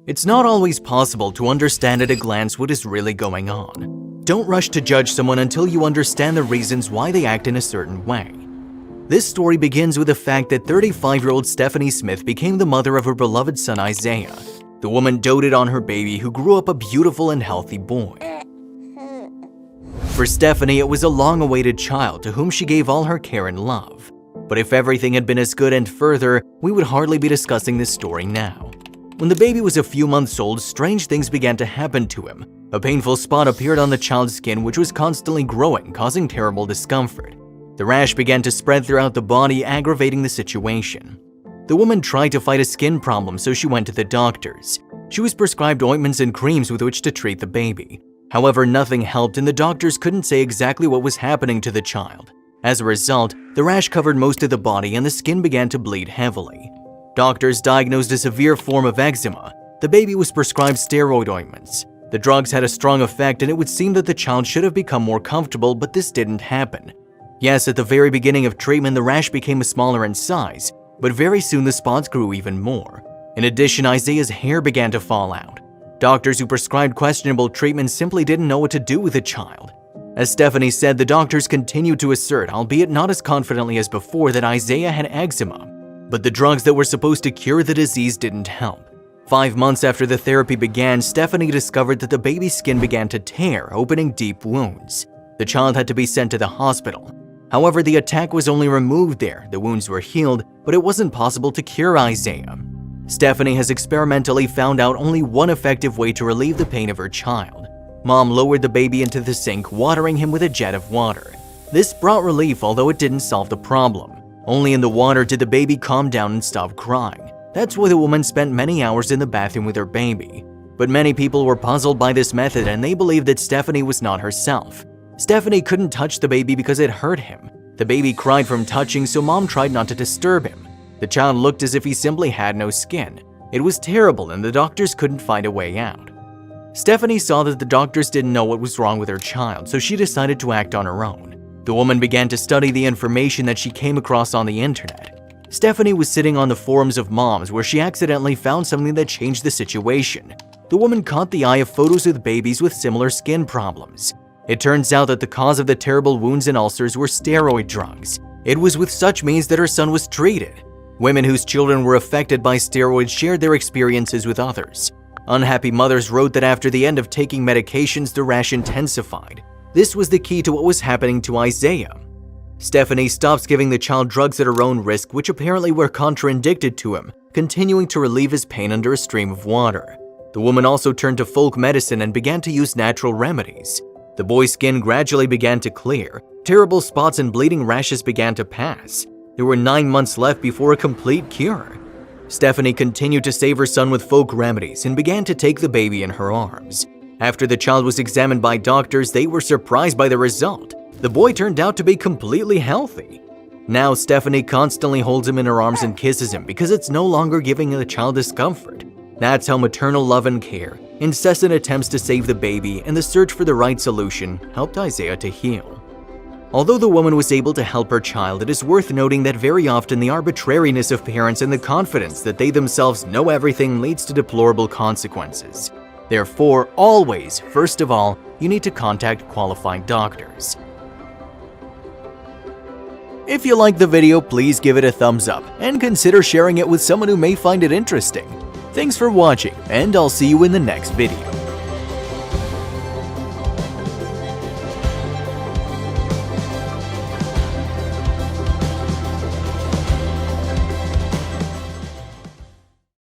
It's not always possible to understand at a glance what is really going on. Don't rush to judge someone until you understand the reasons why they act in a certain way. This story begins with the fact that 35-year-old Stephanie Smith became the mother of her beloved son Isaiah. The woman doted on her baby, who grew up a beautiful and healthy boy. For Stephanie, it was a long-awaited child to whom she gave all her care and love. But if everything had been as good and further, we would hardly be discussing this story now. When the baby was a few months old, strange things began to happen to him. A painful spot appeared on the child's skin, which was constantly growing, causing terrible discomfort. The rash began to spread throughout the body, aggravating the situation. The woman tried to fight a skin problem, so she went to the doctors. She was prescribed ointments and creams with which to treat the baby. However, nothing helped, and the doctors couldn't say exactly what was happening to the child. As a result, the rash covered most of the body and the skin began to bleed heavily. Doctors diagnosed a severe form of eczema. The baby was prescribed steroid ointments. The drugs had a strong effect, and it would seem that the child should have become more comfortable, but this didn't happen. Yes, at the very beginning of treatment, the rash became smaller in size, but very soon the spots grew even more. In addition, Isaiah's hair began to fall out. Doctors who prescribed questionable treatments simply didn't know what to do with the child. As Stephanie said, the doctors continued to assert, albeit not as confidently as before, that Isaiah had eczema. But the drugs that were supposed to cure the disease didn't help. 5 months after the therapy began, Stephanie discovered that the baby's skin began to tear, opening deep wounds. The child had to be sent to the hospital. However, the attack was only removed there. The wounds were healed, but it wasn't possible to cure Isaiah. Stephanie has experimentally found out only one effective way to relieve the pain of her child. Mom lowered the baby into the sink, watering him with a jet of water. This brought relief, although it didn't solve the problem. Only in the water did the baby calm down and stop crying. That's why the woman spent many hours in the bathroom with her baby. But many people were puzzled by this method, and they believed that Stephanie was not herself. Stephanie couldn't touch the baby because it hurt him. The baby cried from touching, so Mom tried not to disturb him. The child looked as if he simply had no skin. It was terrible, and the doctors couldn't find a way out. Stephanie saw that the doctors didn't know what was wrong with her child, so she decided to act on her own. The woman began to study the information that she came across on the internet. Stephanie was sitting on the forums of moms where she accidentally found something that changed the situation. The woman caught the eye of photos of babies with similar skin problems. It turns out that the cause of the terrible wounds and ulcers were steroid drugs. It was with such means that her son was treated. Women whose children were affected by steroids shared their experiences with others. Unhappy mothers wrote that after the end of taking medications, the rash intensified. This was the key to what was happening to Isaiah. Stephanie stops giving the child drugs at her own risk, which apparently were contraindicted to him, continuing to relieve his pain under a stream of water. The woman also turned to folk medicine and began to use natural remedies. The boy's skin gradually began to clear. Terrible spots and bleeding rashes began to pass. There were 9 months left before a complete cure. Stephanie continued to save her son with folk remedies and began to take the baby in her arms. After the child was examined by doctors, they were surprised by the result. The boy turned out to be completely healthy. Now Stephanie constantly holds him in her arms and kisses him because it's no longer giving the child discomfort. That's how maternal love and care, incessant attempts to save the baby, and the search for the right solution helped Isaiah to heal. Although the woman was able to help her child, it is worth noting that very often the arbitrariness of parents and the confidence that they themselves know everything leads to deplorable consequences. Therefore, always, first of all, you need to contact qualified doctors. If you liked the video, please give it a thumbs up and consider sharing it with someone who may find it interesting. Thanks for watching, and I'll see you in the next video.